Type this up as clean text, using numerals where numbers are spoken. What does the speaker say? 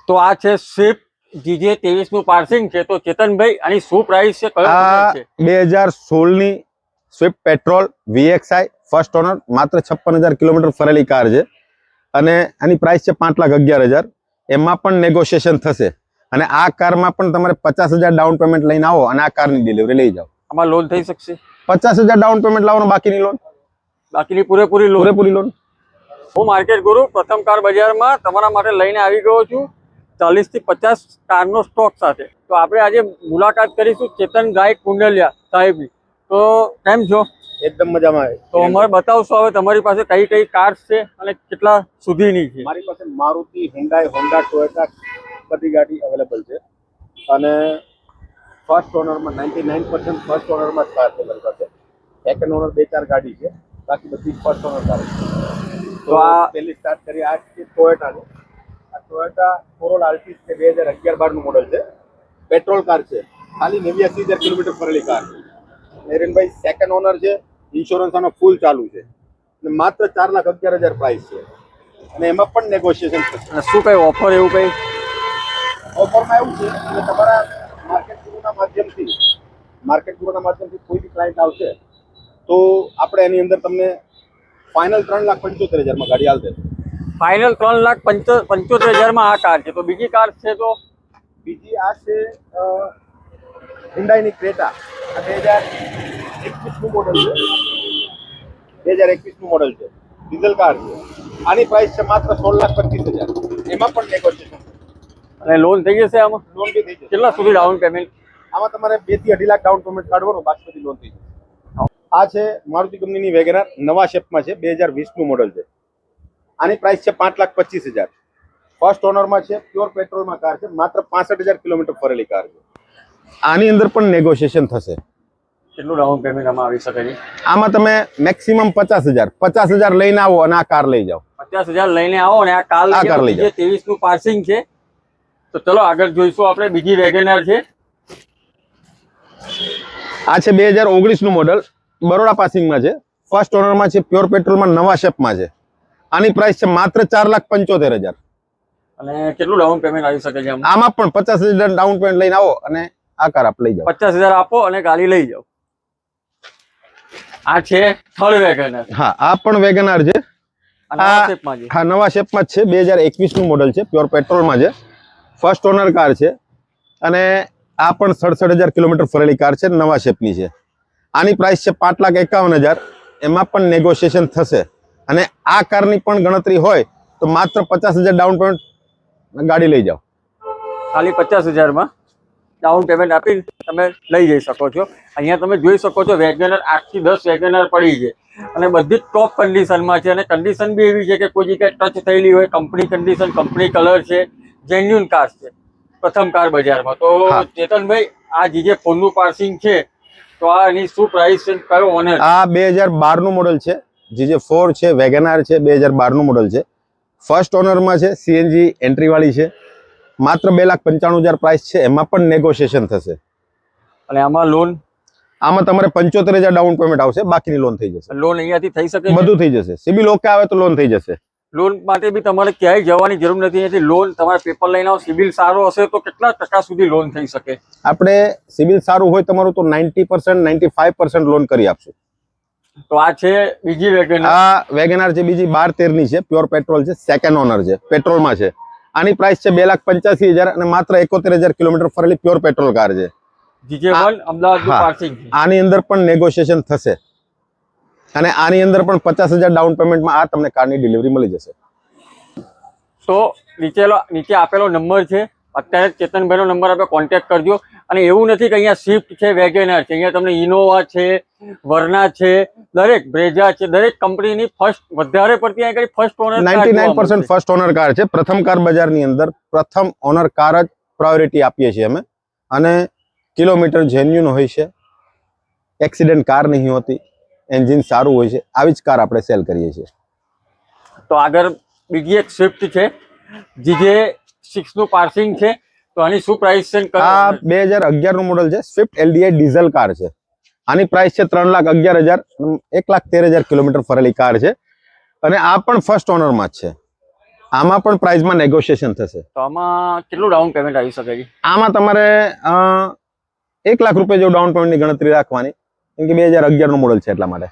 તો આ છે સ્વિફ્ટ જીજે 23 નું પાર્સિંગ છે. તો ચેતનભાઈ આની શું પ્રાઇસ છે, કયો આ છે? 2016 ની Swift petrol VXI first honour, માત્ર 56,000 કિલોમીટર ફરેલી કાર છે અને આની પ્રાઇસ છે 5,11,000. એમાં પણ નેગોશિએશન થશે અને આ કારમાં પણ તમારે 50,000 ડાઉન પેમેન્ટ લઈને આવો અને આ કારની ડિલિવરી લઈ જાઓ. આમાં લોન થઈ શકશે? 50,000 ડાઉન પેમેન્ટ લાવવાનું, બાકીની લોન, બાકીની પૂરેપૂરી લોન. હું માર્કેટ ગુરુ પ્રથમ કાર બજારમાં તમારા માટે લઈને આવી ગયો છું 40 થી 50 કારનો સ્ટોક સાથે. તો આપણે આજે મુલાકાત કરીશું ચેતનભાઈ કુંડલિયા સાહેબની. તો કેમ છો? એકદમ મજામાં. તો અમારે બતાવશો હવે તમારી પાસે કઈ કઈ કાર્સ છે અને કેટલા સુધીની છે? મારી પાસે મારુતિ, હુન્ડાઈ, હોન્ડા, ટોયોટા બધી ગાડી અવેલેબલ છે અને ફર્સ્ટ ઓનરમાં 99% ફર્સ્ટ ઓનરમાં કાર છે મારી પાસે. સેકન્ડ ઓનર 2-4 ગાડી છે, બાકી બધી ફર્સ્ટ ઓનર કાર છે. તો આ પહેલી સ્ટાર્ટ કરી આ છે ટોયોટા છે. આ ટોયોટા કોરોલા આલ્ટિસ છે, 2011-12 નું મોડલ છે. પેટ્રોલ કાર છે, ખાલી 89,000 કિલોમીટર ફરેલી કાર છે. નરેનભાઈ સેકન્ડ ઓનર છે, ઇન્સ્યોરન્સ આનો ફૂલ ચાલુ છે અને માત્ર 4,11,000 પ્રાઇસ છે અને એમાં પણ નેગોશિએશન થશે. અને શું કઈ ઓફર એવું કઈ? ઓફરમાં એવું છે કે તમારા માર્કેટ ગુરુના માધ્યમથી કોઈ બી ક્લાયન્ટ આવશે તો આપણે એની અંદર તમને ફાઇનલ 3,75,000 માં ગાડી આવશે. ફાઇનલ 3,75,000 માં આ કાર છે. તો બીજી કાર છે તો બીજી આ છે હુન્ડાઈની ક્રેટા. આ 2021 નું મોડલ છે. 2021 નું મોડલ છે, ડીઝલ કાર છે. આની પ્રાઇસ છે માત્ર 16,25,000. એમાં પણ નેગોશિએશન. અને લોન થઈ જશે આમાં? લોન બી થઈ જશે. કેટલા સુધી ડાઉન પેમેન્ટ? આમાં તમારે 2 થી 2.5 લાખ ડાઉન પેમેન્ટ કાઢવાનું, બાકી બધી લોન થઈ જશે. આ છે મારુતિ કંપનીની વેગેનાર, નવા શેપમાં છે, 2020 નું મોડલ છે. આની પ્રાઇસ છે 5,25,000. ફર્સ્ટ ઓનરમાં છે, પ્યોર પેટ્રોલમાં કાર છે, માત્ર 65,000 કિલોમીટર ફરેલી કાર છે. આની અંદર પણ નેગોશિએશન થશે. કેટલું ડાઉન પેમેન્ટ આમાં આવી શકે છે? આમાં તમે મેક્સિમમ 50,000 લઈને આવો અને આ કાર લઈ જાઓ. 50,000 લઈને આવો અને આ કાર લઈ જાઓ. 23 નું પાર્સિંગ છે. તો ચલો આગળ જોઈશું આપણે. બીજી વેગેનાર છે. આ છે 2019 નું મોડલ, બરોડા પાસિંગમાં છે, ફર્સ્ટ ઓનરમાં છે, પ્યોર પેટ્રોલમાં નવા શેપમાં છે. આની પ્રાઇસ છે માત્ર 4,75,000. અને કેટલું ડાઉન પેમેન્ટ આવી શકે છે આમાં? આમાં પણ 50,000 ડાઉન પેમેન્ટ લઈને આવો અને આ કાર આપ લઈ જાઓ. 50,000 આપો અને ગાડી લઈ જાઓ. આ છે થર્ડ વેગેનાર. હા, આ પણ વેગેનાર છે. નવા શેપમાં છે. હા, નવા શેપમાં છે, 2021 નું મોડલ છે, પ્યોર પેટ્રોલમાં છે, ફર્સ્ટ ઓનર કાર છે અને આ પણ 67,000 કિલોમીટર ફરેલી કાર છે, નવા શેપની છે. આની પ્રાઇસ છે 5,51,000. એમાં પણ નેગોશિએશન થશે અને આ કારની પણ ગણતરી હોય તો માત્ર 50,000 ડાઉન પેમેન્ટ ગાડી લઈ જાઓ. ખાલી 50,000 માં ડાઉન પેમેન્ટ આપી તમે લઈ જઈ શકો છો. અહીંયા તમે જોઈ શકો છો વેગેનાર 8 થી 10 વેગેનાર પડી છે અને બધી ટોપ કન્ડિશનમાં છે અને કન્ડિશન બી એવી છે કે કોઈ જગ્યાએ ટચ થયેલી હોય, કંપની કન્ડિશન, કંપની કલર છે, જેન્યુન કાર છે પ્રથમ કાર બજારમાં. તો ચેતનભાઈ આ જીજે 4 નું પાર્સિંગ છે, તો આ એની શું પ્રાઇસ છે, કયો ઓનર? આ 2012 નું મોડલ છે, જીજે 4 છે, વેગેનાર છે, 2012 નું મોડલ છે, ફર્સ્ટ ઓનરમાં છે, CNG એન્ટ્રી વાળી છે, માત્ર 2,95,000 પ્રાઇસ છે. એમાં પણ નેગોશિએશન થશે. અને આમાં લોન? આમાં તમારે 75,000 ડાઉન પેમેન્ટ આવશે, બાકીની લોન થઈ જશે. લોન અહીંયાથી થઈ શકે? બધું થઈ જશે. સિબિલ ઓકે આવે તો લોન થઈ જશે. લોન માટે બી તમારે ક્યાંય જવાની જરૂર નથી. લોન તમારે પેપર લઈને આવો, સિબિલ સારો હશે તો કેટલા ટકા સુધી લોન થઈ શકે? આપણે સિબિલ સારું હોય તમારું તો 90%, 95% લોન કરી આપશું. તો આ છે બીજી વેગેનાર. આ વેગેનાર છે, બીજી 12-13 ની છે, પ્યોર પેટ્રોલ છે, સેકન્ડ ઓનર છે, પેટ્રોલમાં છે. આની પ્રાઇસ છે 2,85,000 અને માત્ર 71,000 કિલોમીટર ફરેલી પ્યોર પેટ્રોલ કાર છે. જીજે 1 અમદાવાદનું પાર્સિંગ છે. આની અંદર પણ નેગોશિએશન થશે અને આની અંદર પણ 50,000 ડાઉન પેમેન્ટમાં આ તમને કારની ડિલિવરી મળી જશે. તો નીચે આપેલો નંબર છે, અત્યારે ચેતનભાઈનો નંબર આપણે કોન્ટેક્ટ કરજો. અને એવું નથી કે અહીંયા સ્વિફ્ટ છે, વેગેનાર છે, અહીંયા તમને ઇનોવા છે, વર્ના છે, દરેક બ્રેઝા છે, દરેક કંપનીની વધારે પડતી અહીં first honour 99% first honour car છે. પ્રથમ કાર બજારની અંદર પ્રથમ ઓનર કાર જ પ્રાયોરિટી આપીએ છીએ અમે અને કિલોમીટર જેન્યુન હોય છે, એક્સિડન્ટ કાર નહીં હોતી, એન્જિન સારું હોય છે, આવી જ કાર આપણે સેલ કરીએ છીએ. તો આગળ બીજી એક સ્વિફ્ટ છે, જીજે 6 નું પાર્સિંગ છે. તો આની શું પ્રાઇસ છે? આ 2011 નું મોડલ છે, સ્વિફ્ટ LDI ડીઝલ કાર છે. આની પ્રાઇસ છે 3,11,000, 1,13,000 કિલોમીટર ફરેલી કાર છે અને આ પણ ફર્સ્ટ ઓનરમાં જ છે. આમાં પણ પ્રાઇસમાં નેગોશિએશન થશે. તો આમાં કેટલું ડાઉન પેમેન્ટ આવી શકે છે? આમાં તમારે 1 લાખ રૂપિયા જેવું ડાઉન પેમેન્ટની ગણતરી રાખવાની, કેમ કે 2011 નું મોડલ છે એટલા માટે.